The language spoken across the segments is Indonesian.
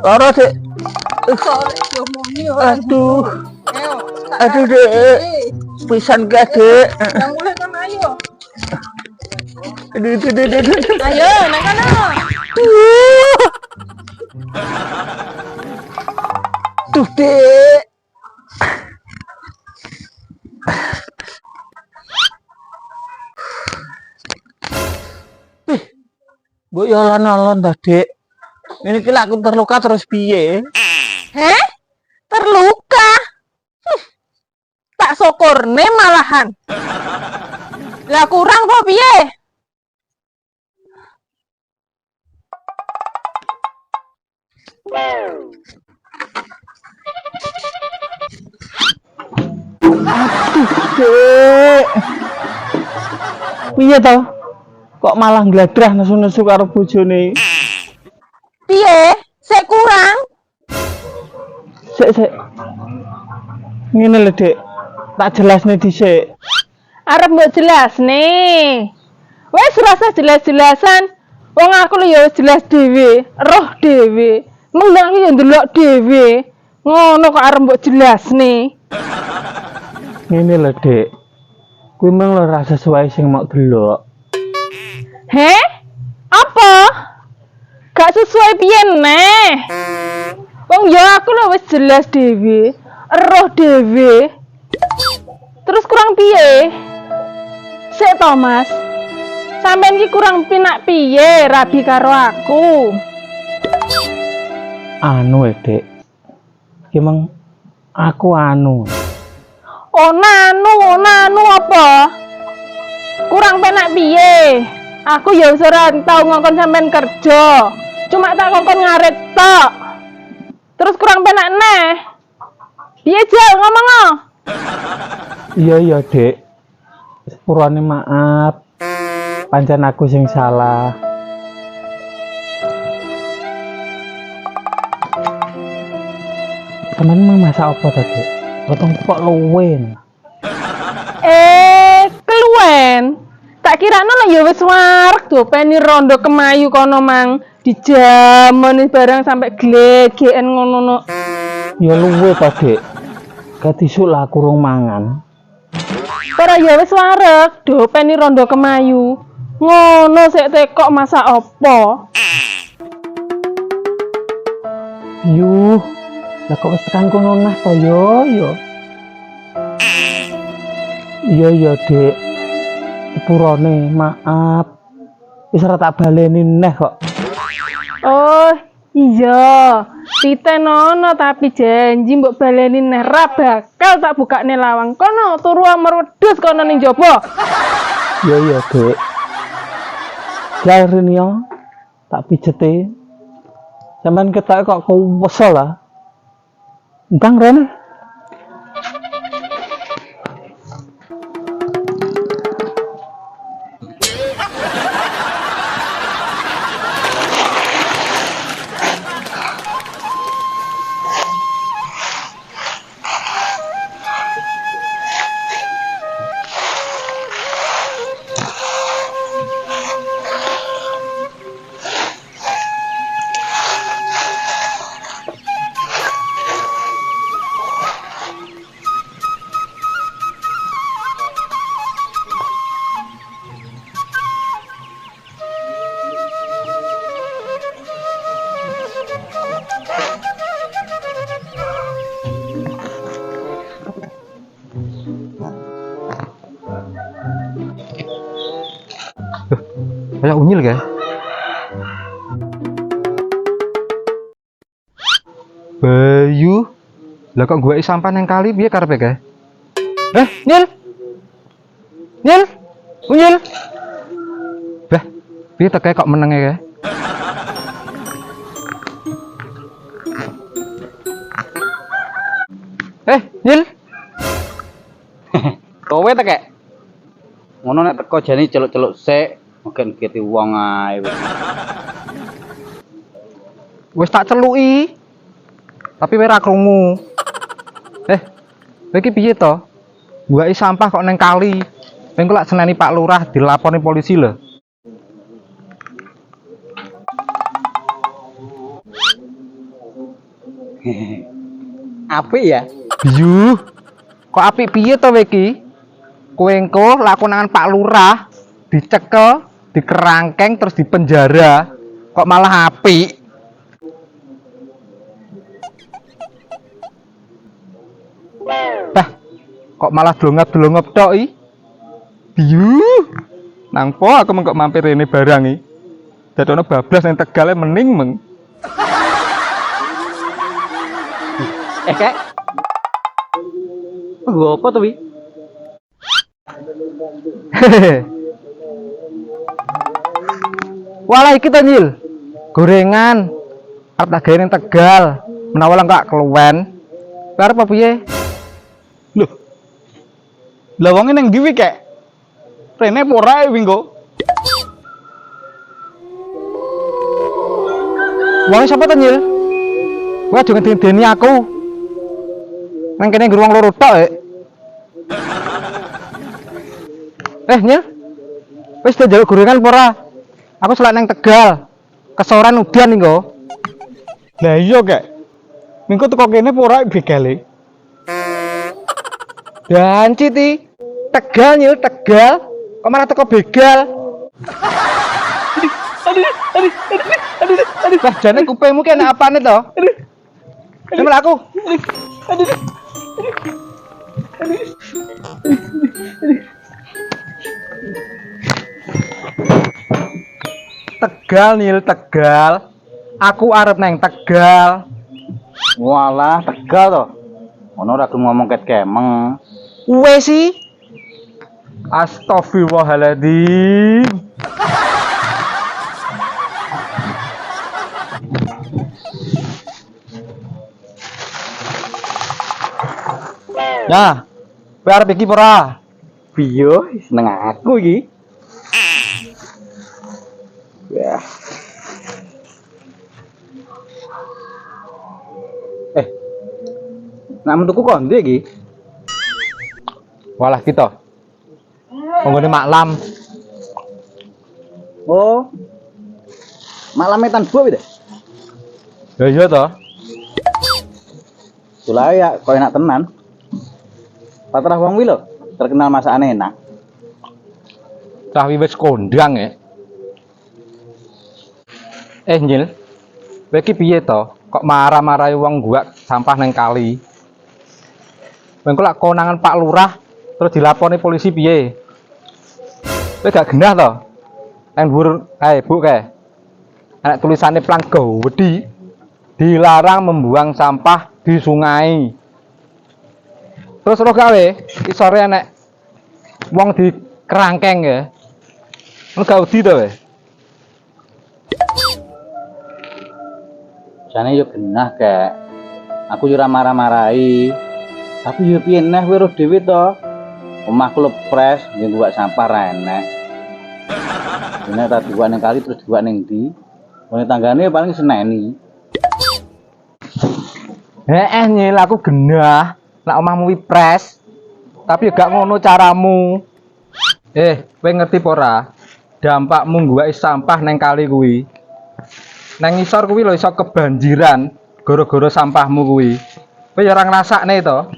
Lara Dek. Solek yo muni ora. Aduh. Ayo. Aduh Dek. Pisan gak Dek. Yang mulai kan ayo. Aduh. Ayo, nang kana. Tuh Dek. Bu ya alon-alon dah Dek. Ini kira aku terluka terus piye? Heh? Terluka? Tak syukurne malahan. Lah kurang kok piye? Dek. Piye to? Kok malah ngladrah nesu-nesu karo bojone? Piye? Sik kurang? Sik. Ngene lho, Dek. Tak jelasne dhisik. Arep mbok jelasne. Wes rasa jelas-jelasan. Wong aku lho ya jelas dhewe, roh dhewe. Mung aku ya ndelok dhewe. Ngono kok arep mbok jelasne. Ngene lho, Dek. Kuwi mung lho ra sesuai sing mok delok. Heh? Apa? Gak sesuai piye neh? Wong ya aku lho wis jelas dhewe, roh dhewe. Terus kurang piye? Sik to, Mas. Sampeyan ki kurang pinak piye rabi karo aku? Anu, Dek. Ki mung aku anu. Nanu apa? Kurang penak piye? Aku ya wis ora tau ngongkon sampean kerja. Cuma tak ngongkon ngarit tok. Terus kurang penak neh. Piye Jal ngomong o? Iya, Dek. Sepurane maaf. Pancen aku sing salah. Temen mau masak apa tadi? Potong kok luwen. Keluwen. Tak kirane lho ya wis wareg dopeni rondo kemayu kono mang dijamoni barang sampai glegeken ngono no. Ya luwe to, Dek. Gadisuk lah kurung mangan. Ora ya wis wareg dopeni rondo kemayu. Ngono sik tekok masak apa? Yuh. Lah kok wis tekan kono nah to yo. Iya, Dek. Sepurane maaf. Wis ora tak baleni neh kok. Oh, iya. Titen ono tapi janji mbok baleni neh ra bakal tak bukakne lawang. Kono turu merwedhus kono ning jaba. Iya, Dek. Lah rene yo tak pijete. Sampeyan ketok kok kuwesel lah. Entang rene. Kayak unyil kayak. Bayu, lah kok gue sampah neng kali piye karepe kae? Nyil. Unyil. Bah, piye teke kok menenge kae? Nyil. Kowe tekek. Ngono nek teko jane celuk-celuk sik, mungkin keti wong ae wis. Wis tak celuki. Tapi ora krungu. Iki piye to? Buai sampah kok neng kali. Engko lak seneni Pak Lurah dilaponi polisi lho. Apik ya? Yuh. Kok apik piye to kowe iki? Kowe engko lakonan Pak Lurah dicekel, dikerangkeng terus dipenjara. Kok malah apik? Bah, kok malah dlongap-dlongop tok i? Yuh. Nang po aku mengkok mampir rene barang i. Dadono bablas nang Tegale mending meng. Kek. Gua apa tuh, Wi? Walah iki to Nyil. Gorengan. Arep tak gawe ning Tegal. Menawa lang gak keluwen. Arep apa piye? Loh. Lah wonge nang ndi wi, Kek? Rene apa ora wi engko? Wong sapa to Nyil? Kowe aja ngedeni aku. Nang kene ngruang loro tok, Nyil. Wis tak njaluk gorengan apa ora? Aku selak nang Tegal. Kesoran udan engko. Lah iya, Kek. Mingko teko kene apa ora begale? Danci ti. Tegal Nyil, Tegal. Kok malah teko begal? Lah jane kupingmu ki enak apane to? Aduh. Aku. Tegal Nil, Tegal. Aku arep neng Tegal. Walah, Tegal to. Ono ora gelem ngomong ket kemeng. Wes sih. Astagfirullahaladzim. Ya, kowe arep iki apa ora? Piye seneng aku iki. Ya. Nak mentuku kondi iki? Walah kita. Penggone maklam. Oh. Malam metan buah wis. Ya iya toh. Sulai ya koyo enak tenan. Patrah wong wi lho, terkenal masakane enak. Cah wis kondang ya. Nyil. Kowe iki piye to? Kok marah-marahi wong gua sampah nang kali? Mengko lak konangan Pak Lurah terus dilaponi polisi piye? Kowe gak genah to? Nang dhuwur kae, Bu kae. Ana tulisane Plang Gawedi. Dilarang membuang sampah di sungai. Terus lo gawe isore enek wong di kerangkeng ya. Lu gak wedi to, we? Jane yo genah, Kek. Aku yo ora marah-marahi. Tapi yo piye neh kowe roh dhewe to. Omahku lepres, nggo buat sampah ra enek. Dene tak duwak ning kali terus duwak ning ndi? Wong tanggane paling seneni. Nyil aku genah. Nek omahmu wi pres. Tapi gak ngono caramu. Kowe ngerti apa ora? Dampakmu ngguwaki sampah nang kali kuwi. Nang ngisor kuwi lho iso kebanjiran gara-gara sampahmu kuwi. Kowe ya ora ngrasakne to?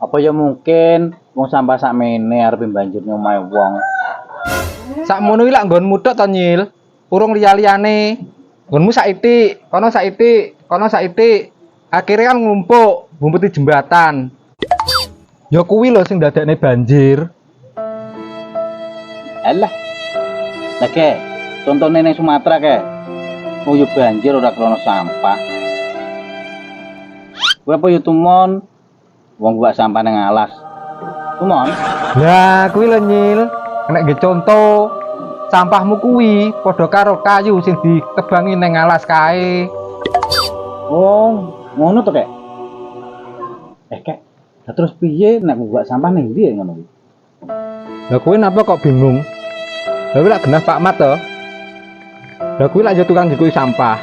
Apa ya mungkin wong sampah sakmene arep banjir nang omahe wong. Sakmono iki lak nggonmu tok to Nyil. Urung liya-liyane. Nggonmu saiki, kono saiki, kono saiki. Akhirnya kan ngumpuk bumbuti jembatan. Ya kuwi lho sing dadekne banjir. Alah. Lah Kek, contone ning Sumatera Kek. Oh yo banjir ora krono sampah. Kowe apa yo tumon wong buat sampah nang alas. Tumon. Lah kuwi lho Nyil. Nek nggih conto sampahmu kuwi padha karo kayu sing ditebangi nang alas kae. Oh, ngono to Kek. Kek, lah terus piye nek buat sampah ning ndi ngono kuwi? Lah kowe napa kok bingung? Lah kowe lak genah Pak Mat to? Lah kowe lak ya tukang dikuki sampah.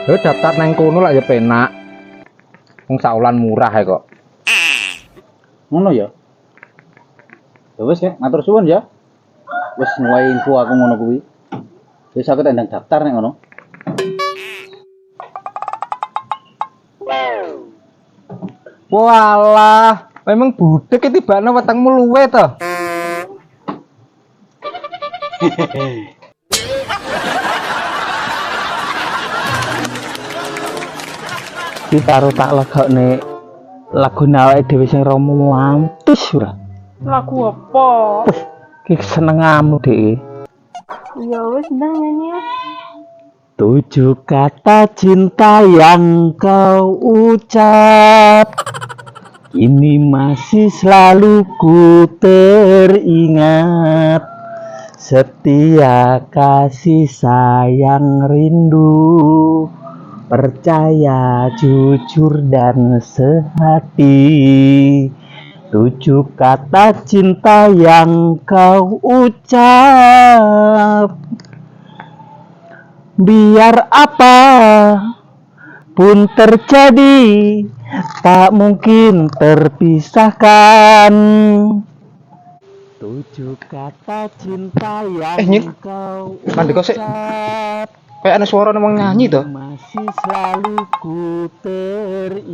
Lah daftar nang kono lak ya penak. Wong saulan murah ae kok. Ngono ya. Ya wis Kek, matur suwun ya. Wis nguwahi info aku ngono kuwi. Wis aku tendang daftar nek ngono. Walah, memang budek iki tibane wetengmu luwe to. Iki karo tak legokne lagu awake dhewe sing romantis ora. Lagu apa? Iki senengamu Dik. Ya wis ndang nyanyi. 7 kata cinta yang kau ucap ini masih selalu ku teringat. Setia, kasih, sayang, rindu, percaya, jujur dan sehati. 7 kata cinta yang kau ucap. Biar apa pun terjadi, tak mungkin terpisahkan. 7 kata cinta yang Nyil. kau Mandek kok sik. ucap Kayak ana suara wong nyanyi to. masih selalu ku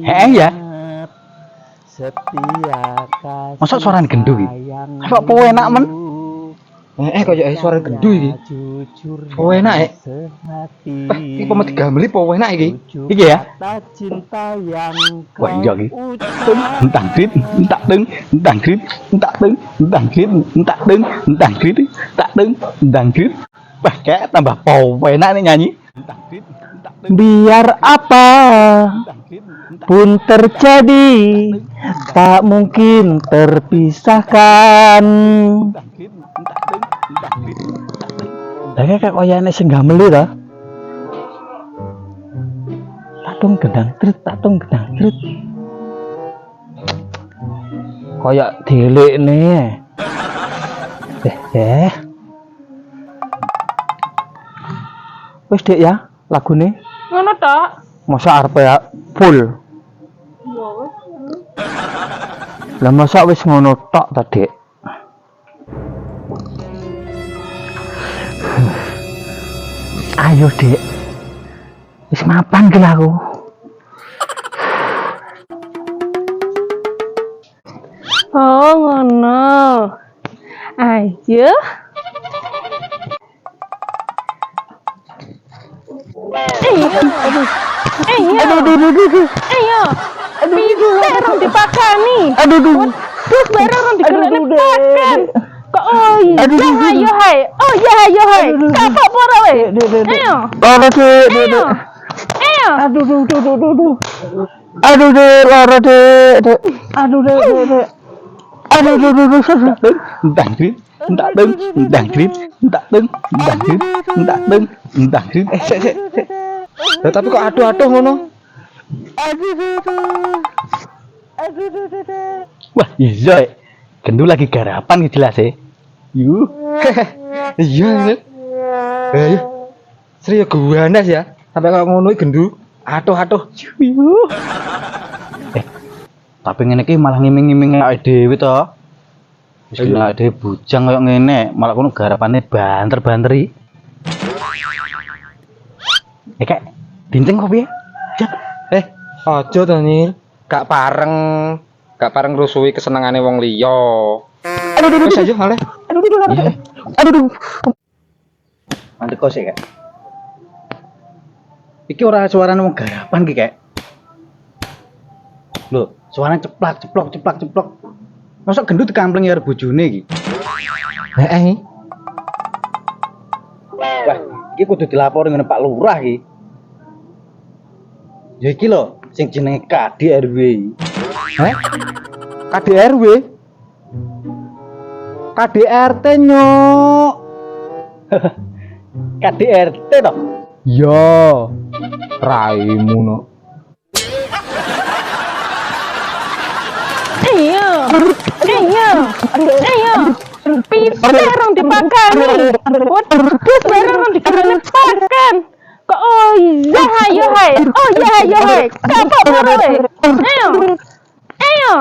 Heeh, ya. teringat. Setia, kasih, Masa suarane gendhu iki? sayang, Kok apa enak, men? rindu, Kaya suara gendhu iki. jujur Oh, enak, sehati. Iki pemeti gameli apa enak iki? Iki ya? Kata cinta yang Wah, iya iki. ucap. Entang grit, entak deng, entang grit, entak deng, entang grit, entak deng, entang grit, entak deng, entang grit. Wah, kayak tambah enak nih nyanyi. Entang grit, entak deng, Biar apa entang grit, entak pun terjadi, tak mungkin terpisahkan. grit, entak deng, entang grit, entak deng. Lah kayak koyane sing gameli to. Tatung gendang trit. Kayak dilekne. Wis Dik ya, lagune. Ngono tok. Masa arep ya full. Ya wis. Lah masa wis ngono tok ta, Dik? Ayo, Dik. Wis mapan ki aku. Oh, ngono. Ayo. Ayo. Bisa rong dipakani. Aduh. Terus baru rong digelekne pakan. Kok oh iya, ayo hai. Oh iya, ayo hai. Kapok pora we. Ayo. Lara, Dik. Ayo. Ayo. Aduh, Dik, lara, Dik. Aduh, Dik. Entang grit, entak deng, entang grit, entak deng, entang grit, entak deng, entang grit. Sik. Lah tapi kok aduh-aduh ngono? Wah, iya. Gendul lagi garapan iki jelas e. Yuh. Iya, Nyil. Ayo. Serius ganas ya. Sampai kok ngono iki gendhu. Aduh. Yuh. Tapi ngene iki malah ngiming-ngiming awake dhewe to. Wis kena awake dhewe bujang koyo ngene, malah kono garapane banter-banteri. Kek, dinceng kok piye? Aja to, Nyil. Gak pareng rusuhi kesenengane wong liya. Wis ayo, ale. Aduh. Mandek kok sik, Kek. Iki ora suarane wong garapan iki, Kek. Lho, suarane ceplak. Masa gendut kampleng ya bojone iki. Heeh. Wah, iki kudu dilapori ngene Pak Lurah iki. Ya iki lho, sing jenenge KDRW. Hah? KDRW? KDRT nyok. KDRT to. Yo. Raimu no. Ayo. Bisa rong dipakani. Terus baru rong digelekne pakan. Kok oh iya, ayo hai. Oh iya, ayo hai. Kapok pora we. Ayo.